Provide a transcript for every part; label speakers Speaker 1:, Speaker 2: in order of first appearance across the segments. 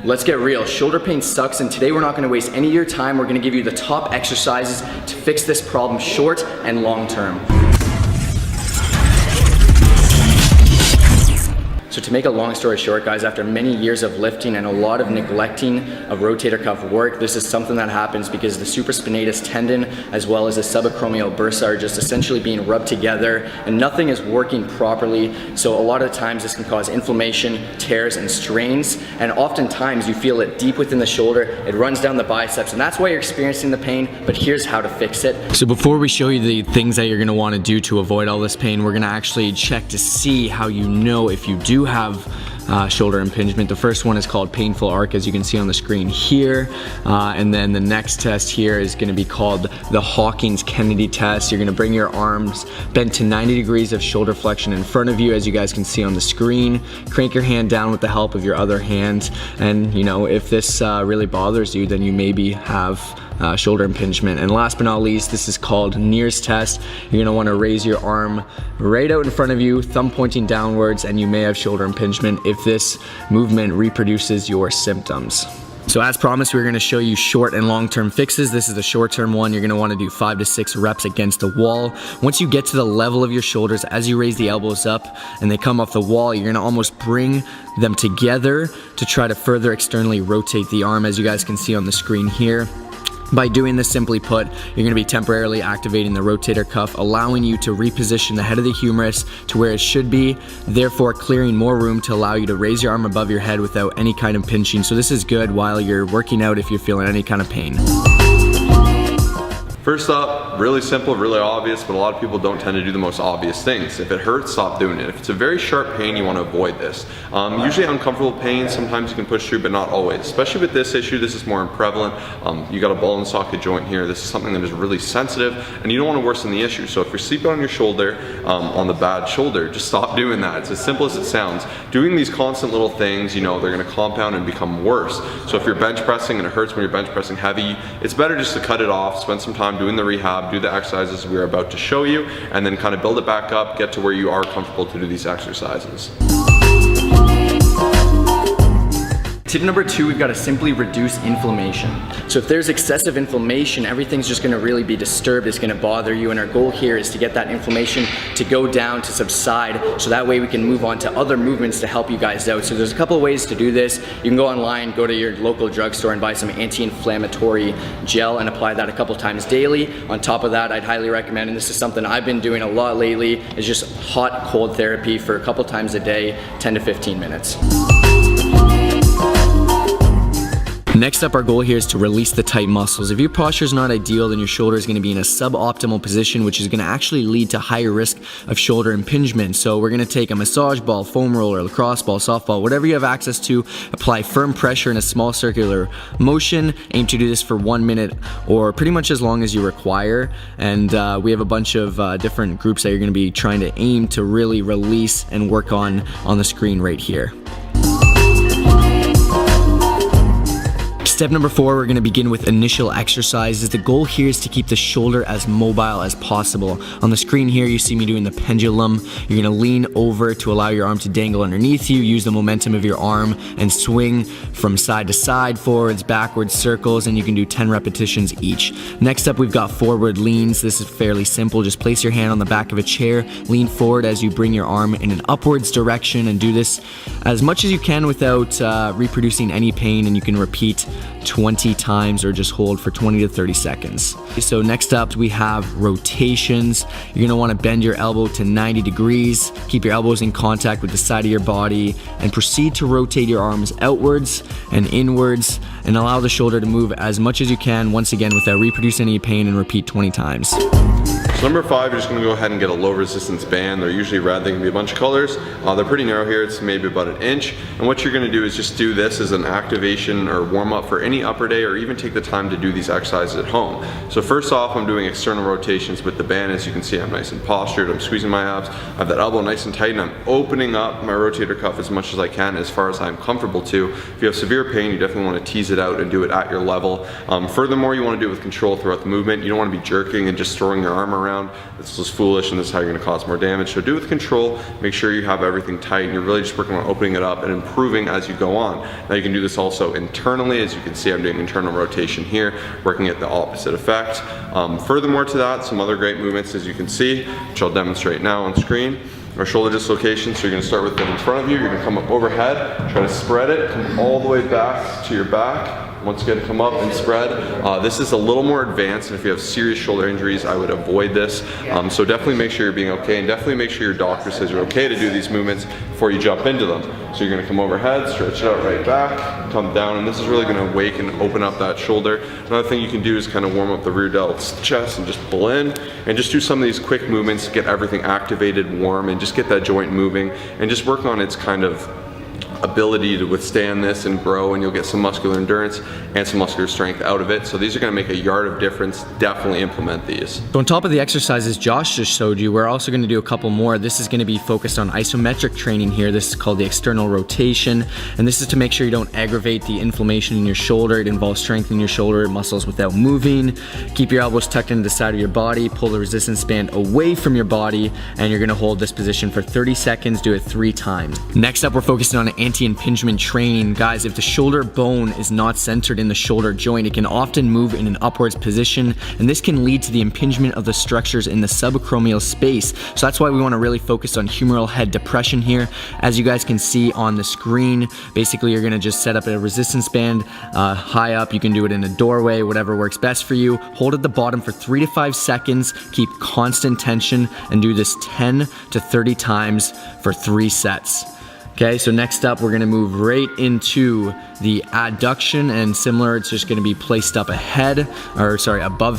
Speaker 1: Let's get real, shoulder pain sucks, and today we're not gonna waste any of your time. We're gonna give you the top exercises to fix this problem short and long term. So to make a long story short, guys, after many years of lifting and a lot of neglecting of rotator cuff work, this is something that happens because the supraspinatus tendon as well as the subacromial bursa are just essentially being rubbed together and nothing is working properly. So a lot of times this can cause inflammation, tears, and strains, and oftentimes you feel it deep within the shoulder. It runs down the biceps, and that's why you're experiencing the pain, but here's how to fix it. So before we show you the things that you're gonna wanna do to avoid all this pain, we're gonna actually check to see how you know if you do have shoulder impingement. The first one is called painful arc, as you can see on the screen here, and then the next test here is going to be called the Hawkins-Kennedy test. You're going to bring your arms bent to 90 degrees of shoulder flexion in front of you, as you guys can see on the screen. Crank your hand down with the help of your other hand, and you know, if this really bothers you, then you maybe have shoulder impingement. And last but not least, this is called Neer's test. You're gonna wanna raise your arm right out in front of you, thumb pointing downwards, and you may have shoulder impingement if this movement reproduces your symptoms. So as promised, we're gonna show you short and long-term fixes. This is the short-term one. You're gonna wanna do 5 to 6 reps against the wall. Once you get to the level of your shoulders, as you raise the elbows up and they come off the wall, you're gonna almost bring them together to try to further externally rotate the arm, as you guys can see on the screen here. By doing this, simply put, you're going to be temporarily activating the rotator cuff, allowing you to reposition the head of the humerus to where it should be, therefore clearing more room to allow you to raise your arm above your head without any kind of pinching. So this is good while you're working out if you're feeling any kind of pain.
Speaker 2: First up, really simple, really obvious, but a lot of people don't tend to do the most obvious things. If it hurts, stop doing it. If it's a very sharp pain, you want to avoid this. Usually uncomfortable pain, sometimes you can push through, but not always. Especially with this issue, this is more prevalent. You got a ball and socket joint here. This is something that is really sensitive, and you don't want to worsen the issue. So if you're sleeping on your shoulder, on the bad shoulder, just stop doing that. It's as simple as it sounds. Doing these constant little things, you know, they're going to compound and become worse. So if you're bench pressing and it hurts when you're bench pressing heavy, it's better just to cut it off, spend some time doing the rehab, do the exercises we're about to show you, and then kind of build it back up, get to where you are comfortable to do these exercises.
Speaker 1: Tip number 2, we've got to simply reduce inflammation. So if there's excessive inflammation, everything's just going to really be disturbed. It's going to bother you, and our goal here is to get that inflammation to go down, to subside, so that way we can move on to other movements to help you guys out. So there's a couple of ways to do this. You can go online, go to your local drugstore and buy some anti-inflammatory gel and apply that a couple times daily. On top of that, I'd highly recommend, and this is something I've been doing a lot lately, is just hot cold therapy for a couple times a day, 10 to 15 minutes. Next up, our goal here is to release the tight muscles. If your posture is not ideal, then your shoulder is going to be in a suboptimal position, which is going to actually lead to higher risk of shoulder impingement. So we're going to take a massage ball, foam roller, lacrosse ball, softball, whatever you have access to, apply firm pressure in a small circular motion. Aim to do this for 1 minute or pretty much as long as you require. And we have a bunch of different groups that you're going to be trying to aim to really release and work on the screen right here. Step number 4, we're going to begin with initial exercises. The goal here is to keep the shoulder as mobile as possible. On the screen here, you see me doing the pendulum. You're going to lean over to allow your arm to dangle underneath you. Use the momentum of your arm and swing from side to side, forwards, backwards, circles, and you can do 10 repetitions each. Next up, we've got forward leans. This is fairly simple. Just place your hand on the back of a chair, lean forward as you bring your arm in an upwards direction, and do this as much as you can without reproducing any pain, and you can repeat 20 times or just hold for 20 to 30 seconds. So next up, we have rotations. You're going to want to bend your elbow to 90 degrees, keep your elbows in contact with the side of your body, and proceed to rotate your arms outwards and inwards, and allow the shoulder to move as much as you can, once again without reproducing any pain, and repeat 20 times.
Speaker 2: So number 5, you're just going to go ahead and get a low resistance band. They're usually red, they can be a bunch of colors. They're pretty narrow here, it's maybe about 1 inch. And what you're going to do is just do this as an activation or warm up for any upper day, or even take the time to do these exercises at home. So first off, I'm doing external rotations with the band. As you can see, I'm nice and postured, I'm squeezing my abs, I have that elbow nice and tight, and I'm opening up my rotator cuff as much as I can, as far as I'm comfortable to. If you have severe pain, you definitely want to tease it it out and do it at your level. Furthermore, you want to do it with control throughout the movement. You don't want to be jerking and just throwing your arm around. This is foolish, and this is how you're going to cause more damage. So do it with control. Make sure you have everything tight, and you're really just working on opening it up and improving as you go on. Now you can do this also internally. As you can see, I'm doing internal rotation here, working at the opposite effect. Furthermore to that, some other great movements, as you can see, which I'll demonstrate now on screen. Our shoulder dislocation, so you're going to start with them in front of you, you're going to come up overhead, try to spread it, come all the way back to your back. Once again, come up and spread. This is a little more advanced, and if you have serious shoulder injuries, I would avoid this. So definitely make sure you're being okay, and definitely make sure your doctor says you're okay to do these movements before you jump into them. So you're gonna come overhead, stretch it out right back, come down, and this is really gonna wake and open up that shoulder. Another thing you can do is kind of warm up the rear delt's chest and just pull in, and just do some of these quick movements, get everything activated, warm, and just get that joint moving, and just work on its kind of ability to withstand this and grow, and you'll get some muscular endurance and some muscular strength out of it. So these are going to make a yard of difference. Definitely implement these.
Speaker 1: So on top of the exercises Josh just showed you, we're also going to do a couple more. This is going to be focused on isometric training here. This is called the external rotation, and this is to make sure you don't aggravate the inflammation in your shoulder. It involves strengthening your shoulder muscles without moving. Keep your elbows tucked into the side of your body, pull the resistance band away from your body, and you're going to hold this position for 30 seconds. Do it 3 times. Next up, we're focusing on anti-impingement training. Guys, if the shoulder bone is not centered in the shoulder joint, it can often move in an upwards position, and this can lead to the impingement of the structures in the subacromial space. So that's why we want to really focus on humeral head depression here. As you guys can see on the screen, basically you're going to just set up a resistance band high up. You can do it in a doorway, whatever works best for you. Hold at the bottom for 3 to 5 seconds, keep constant tension, and do this 10 to 30 times for 3 sets. Okay, so next up, we're gonna move right into the adduction, and similar, it's just gonna be placed up above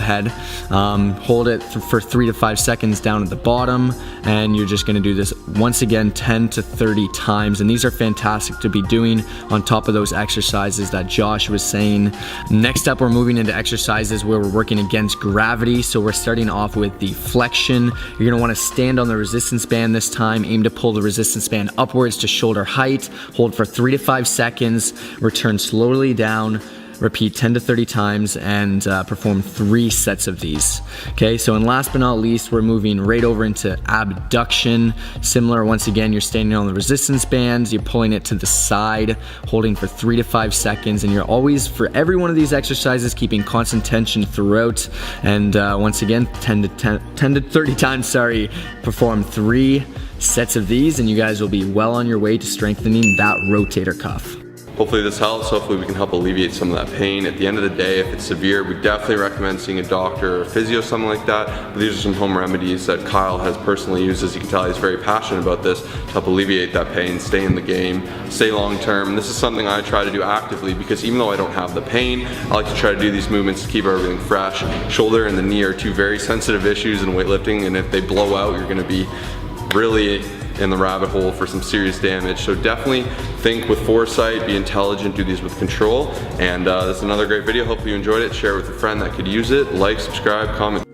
Speaker 1: head. Hold it for 3 to 5 seconds down at the bottom, and you're just gonna do this once again 10 to 30 times, and these are fantastic to be doing on top of those exercises that Josh was saying. Next up, we're moving into exercises where we're working against gravity. So we're starting off with the flexion. You're gonna wanna stand on the resistance band this time, aim to pull the resistance band upwards to shoulder height, hold for 3 to 5 seconds, return slowly down, repeat 10 to 30 times, and perform 3 sets of these. Okay, so and last but not least, we're moving right over into abduction. Similar, once again, you're standing on the resistance bands, you're pulling it to the side, holding for 3 to 5 seconds, and you're always, for every one of these exercises, keeping constant tension throughout. And once again, 10 to 30 times, perform 3 sets of these, and you guys will be well on your way to strengthening that rotator cuff.
Speaker 2: Hopefully this helps. Hopefully we can help alleviate some of that pain. At the end of the day, if it's severe, we definitely recommend seeing a doctor or a physio, something like that. But these are some home remedies that Kyle has personally used. As you can tell, he's very passionate about this to help alleviate that pain, stay in the game, stay long term. This is something I try to do actively, because even though I don't have the pain, I like to try to do these movements to keep everything fresh. Shoulder and the knee are 2 very sensitive issues in weightlifting, and if they blow out, you're gonna be really in the rabbit hole for some serious damage. So definitely think with foresight, be intelligent, do these with control. And this is another great video. Hopefully you enjoyed it. Share it with a friend that could use it. Like, subscribe, comment.